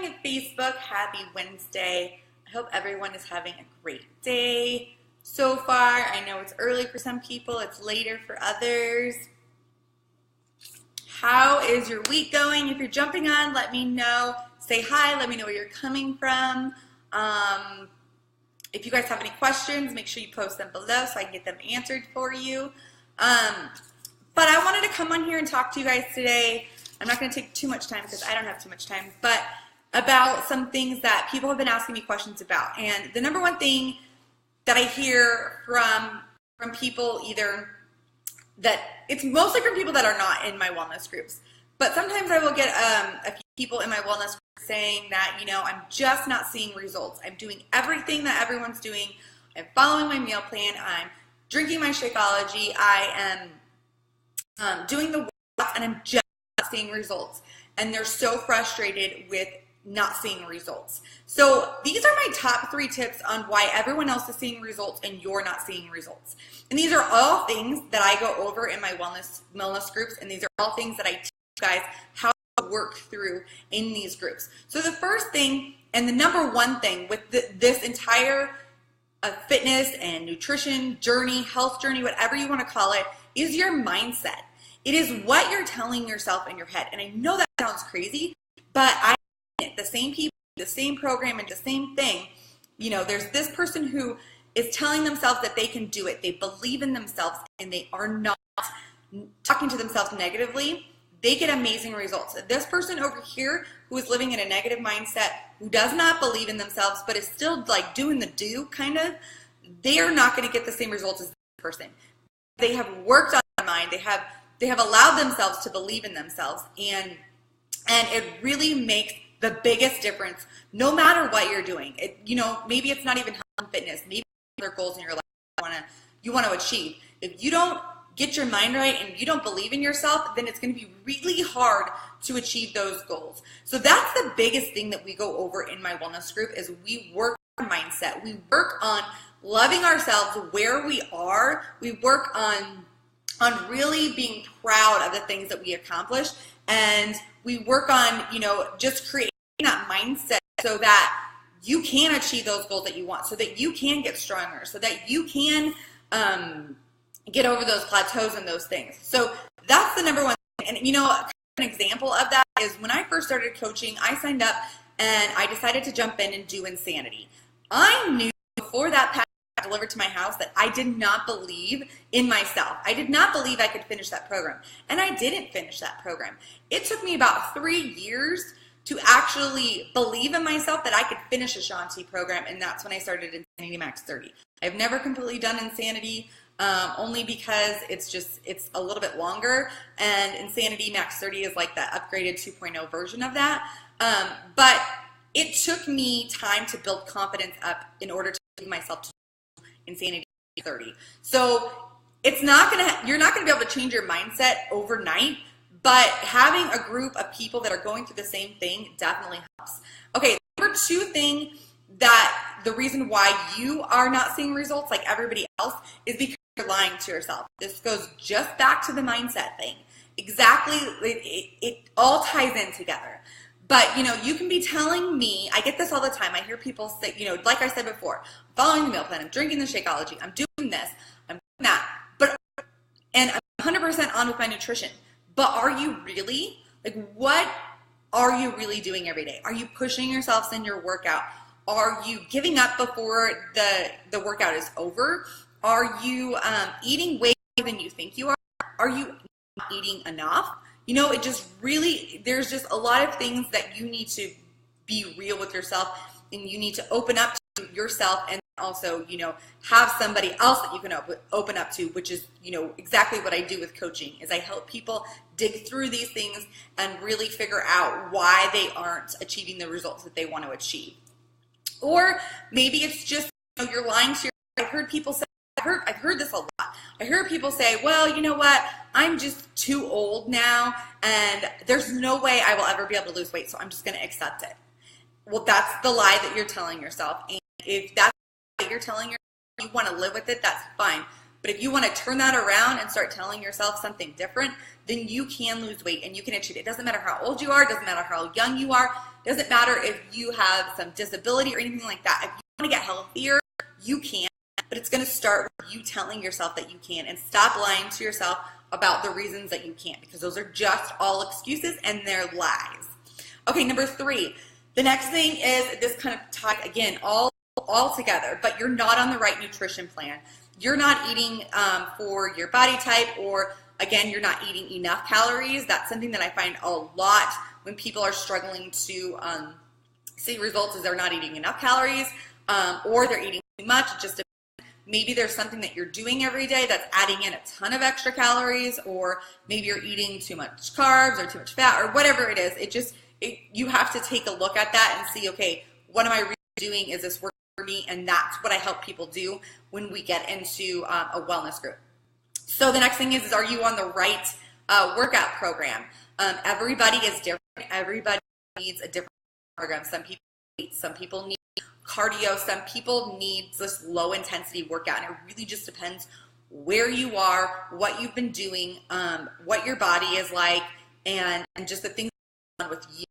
morning, Facebook. Happy Wednesday. I hope everyone is having a great day so far. I know it's early for some people, it's later for others. How is your week going? If you're jumping on, let me know. Say hi, let me know where you're coming from. If you guys have any questions, make sure you post them below so I can get them answered for you. But I wanted to come on here and talk to you guys today. I'm not going to take too much time because I don't have too much time, but about some things that people have been asking me questions about. And the number one thing that I hear from people, either that it's mostly from people that are not in my wellness groups, but sometimes I will get a few people in my wellness group saying that, I'm just not seeing results. I'm doing everything that everyone's doing. I'm following my meal plan. I'm drinking my Shakeology. I am doing the workouts, and I'm just not seeing results. And they're so frustrated with not seeing results. So these are my top 3 tips on why everyone else is seeing results and you're not seeing results. And these are all things that I go over in my wellness groups, and these are all things that I teach you guys how to work through in these groups. So the first thing, and the number one thing with this entire fitness and nutrition journey, health journey, whatever you want to call it, is your mindset. It is what you're telling yourself in your head. And I know that sounds crazy, but the same people, the same program, and the same thing. There's this person who is telling themselves that they can do it. They believe in themselves, and they are not talking to themselves negatively. They get amazing results. This person over here who is living in a negative mindset, who does not believe in themselves, but is still like doing the do kind of, they are not going to get the same results as this person. They have worked on their mind. They have allowed themselves to believe in themselves, and it really makes the biggest difference no matter what you're doing. Maybe it's not even health and fitness. Maybe other goals in your life you want to achieve. If you don't get your mind right and you don't believe in yourself, then it's going to be really hard to achieve those goals. So that's the biggest thing that we go over in my wellness group is we work on mindset. We work on loving ourselves where we are. We work on really being proud of the things that we accomplish. And we work on, just creating that mindset so that you can achieve those goals that you want, so that you can get stronger, so that you can get over those plateaus and those things. So that's the number one thing. And, an example of that is when I first started coaching, I signed up and I decided to jump in and do Insanity. I knew before that package got delivered to my house that I did not believe in myself. I did not believe I could finish that program. And I didn't finish that program. It took me about 3 years to actually believe in myself that I could finish a Shanti program, and that's when I started Insanity Max 30. I've never completely done Insanity, only because it's a little bit longer, and Insanity Max 30 is like the upgraded 2.0 version of that. But it took me time to build confidence up in order to believe myself to do Insanity 30. So you're not gonna be able to change your mindset overnight, but having a group of people that are going through the same thing definitely helps. Okay, number 2 thing, that the reason why you are not seeing results like everybody else is because you're lying to yourself. This goes just back to the mindset thing. Exactly, it all ties in together. But, you can be telling me, I get this all the time. I hear people say, like I said before, I'm following the meal plan, I'm drinking the Shakeology, I'm doing this, I'm doing that, and I'm 100% on with my nutrition. But are you really? What are you really doing every day? Are you pushing yourselves in your workout? Are you giving up before the workout is over? Are you eating way more than you think you are? Are you not eating enough? It just really, there's just a lot of things that you need to be real with yourself, and you need to open up to yourself, and also, have somebody else that you can open up to, which is, exactly what I do with coaching, is I help people dig through these things and really figure out why they aren't achieving the results that they want to achieve. Or maybe it's just, you're lying to yourself. I've heard people say, I've heard this a lot. I hear people say, well, you know what? I'm just too old now, and there's no way I will ever be able to lose weight, so I'm just going to accept it. Well, that's the lie that you're telling yourself. And if that's what you're telling yourself, you want to live with it, that's fine. But if you want to turn that around and start telling yourself something different, then you can lose weight and you can achieve it. It doesn't matter how old you are, it doesn't matter how young you are, it doesn't matter if you have some disability or anything like that. If you want to get healthier, you can, but it's going to start with you telling yourself that you can, and stop lying to yourself about the reasons that you can't, because those are just all excuses and they're lies. Okay, number 3. The next thing is, this kind of ties again all together, but you're not on the right nutrition plan. You're not eating for your body type, or again, you're not eating enough calories. That's something that I find a lot when people are struggling to see results, is they're not eating enough calories, or they're eating too much. Just maybe there's something that you're doing every day that's adding in a ton of extra calories, or maybe you're eating too much carbs or too much fat or whatever it is. You have to take a look at that and see, okay, what am I really doing? Is this working for me? And that's what I help people do when we get into a wellness group. So the next thing is are you on the right workout program? Everybody is different. Everybody needs a different program. Some people need cardio, some people need this low intensity workout, and it really just depends where you are, what you've been doing, what your body is like, and just the things going on with you.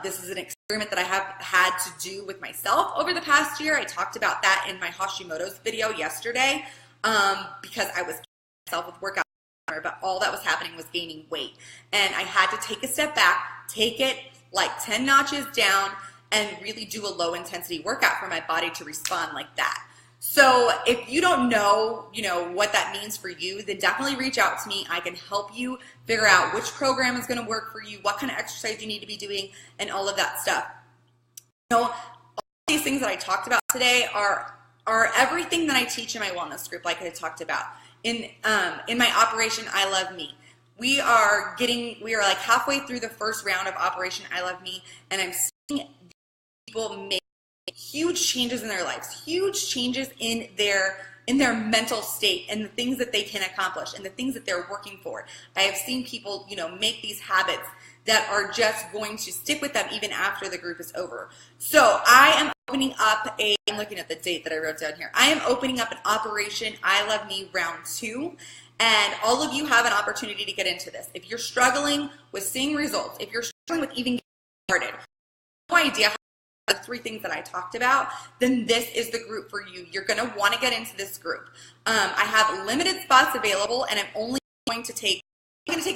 This is an experiment that I have had to do with myself over the past year. I talked about that in my Hashimoto's video yesterday, because I was myself with workout, but all that was happening was gaining weight, and I had to take a step back, take it like 10 notches down, and really do a low intensity workout for my body to respond like that. So if you don't know, what that means for you, then definitely reach out to me. I can help you figure out which program is going to work for you, what kind of exercise you need to be doing, and all of that stuff. All these things that I talked about today are everything that I teach in my wellness group, like I talked about. In my Operation I Love Me, we are like halfway through the first round of Operation I Love Me, and I'm seeing people make huge changes in their lives, huge changes in their mental state, and the things that they can accomplish and the things that they're working for. I have seen people, make these habits that are just going to stick with them even after the group is over. So I am opening up I'm looking at the date that I wrote down here. I am opening up an Operation I Love Me round 2. And all of you have an opportunity to get into this. If you're struggling with seeing results, if you're struggling with even getting started, no idea how the 3 things that I talked about, then this is the group for you. You're going to want to get into this group. I have limited spots available, and I'm only going to take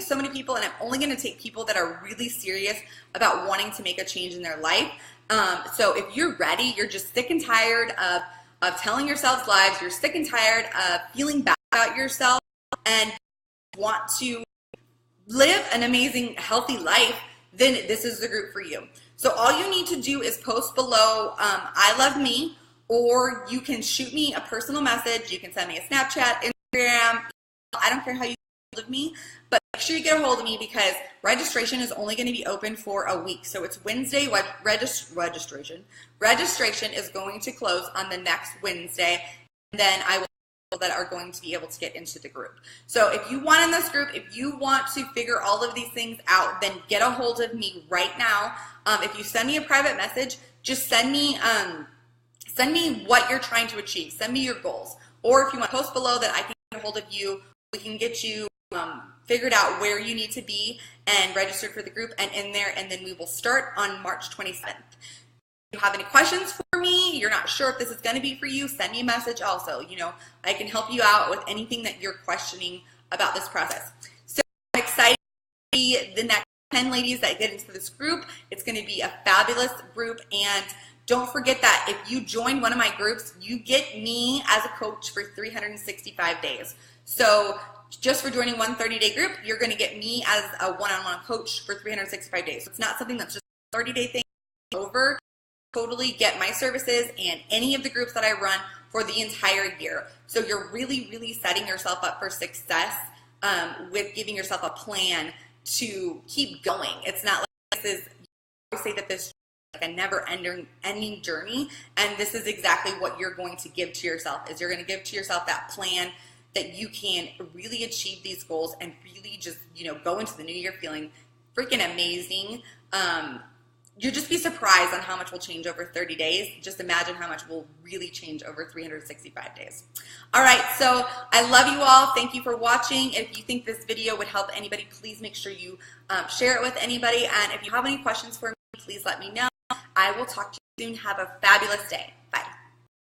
so many people, and I'm only going to take people that are really serious about wanting to make a change in their life. So if you're ready, you're just sick and tired of telling yourselves lies, you're sick and tired of feeling bad about yourself, and want to live an amazing, healthy life, then this is the group for you. So all you need to do is post below, I love me, or you can shoot me a personal message. You can send me a Snapchat, Instagram. I don't care how you get hold of me, but make sure you get a hold of me, because registration is only going to be open for a week. So it's Wednesday. Registration is going to close on the next Wednesday, and then I will that are going to be able to get into the group. So if you want in this group, if you want to figure all of these things out, then get a hold of me right now. If you send me a private message, just send me what you're trying to achieve. Send me your goals. Or if you want to post below that I can get a hold of you, we can get you figured out where you need to be and registered for the group and in there, and then we will start on March 27th. If you have any questions for me, you're not sure if this is going to be for you, send me a message also. I can help you out with anything that you're questioning about this process. So I'm excited to be the next 10 ladies that get into this group. It's going to be a fabulous group, and don't forget that if you join one of my groups, you get me as a coach for 365 days. So just for joining one 30-day group, you're going to get me as a one-on-one coach for 365 days. So it's not something that's just a 30-day thing over. Totally get my services and any of the groups that I run for the entire year. So you're really, really setting yourself up for success with giving yourself a plan to keep going. It's not like I say that this is like a never-ending journey, and this is exactly what you're going to give to yourself. Is you're going to give to yourself that plan that you can really achieve these goals and really just go into the new year feeling freaking amazing. you'll just be surprised on how much will change over 30 days. Just imagine how much will really change over 365 days. All right, so I love you all. Thank you for watching. If you think this video would help anybody, please make sure you share it with anybody. And if you have any questions for me, please let me know. I will talk to you soon. Have a fabulous day.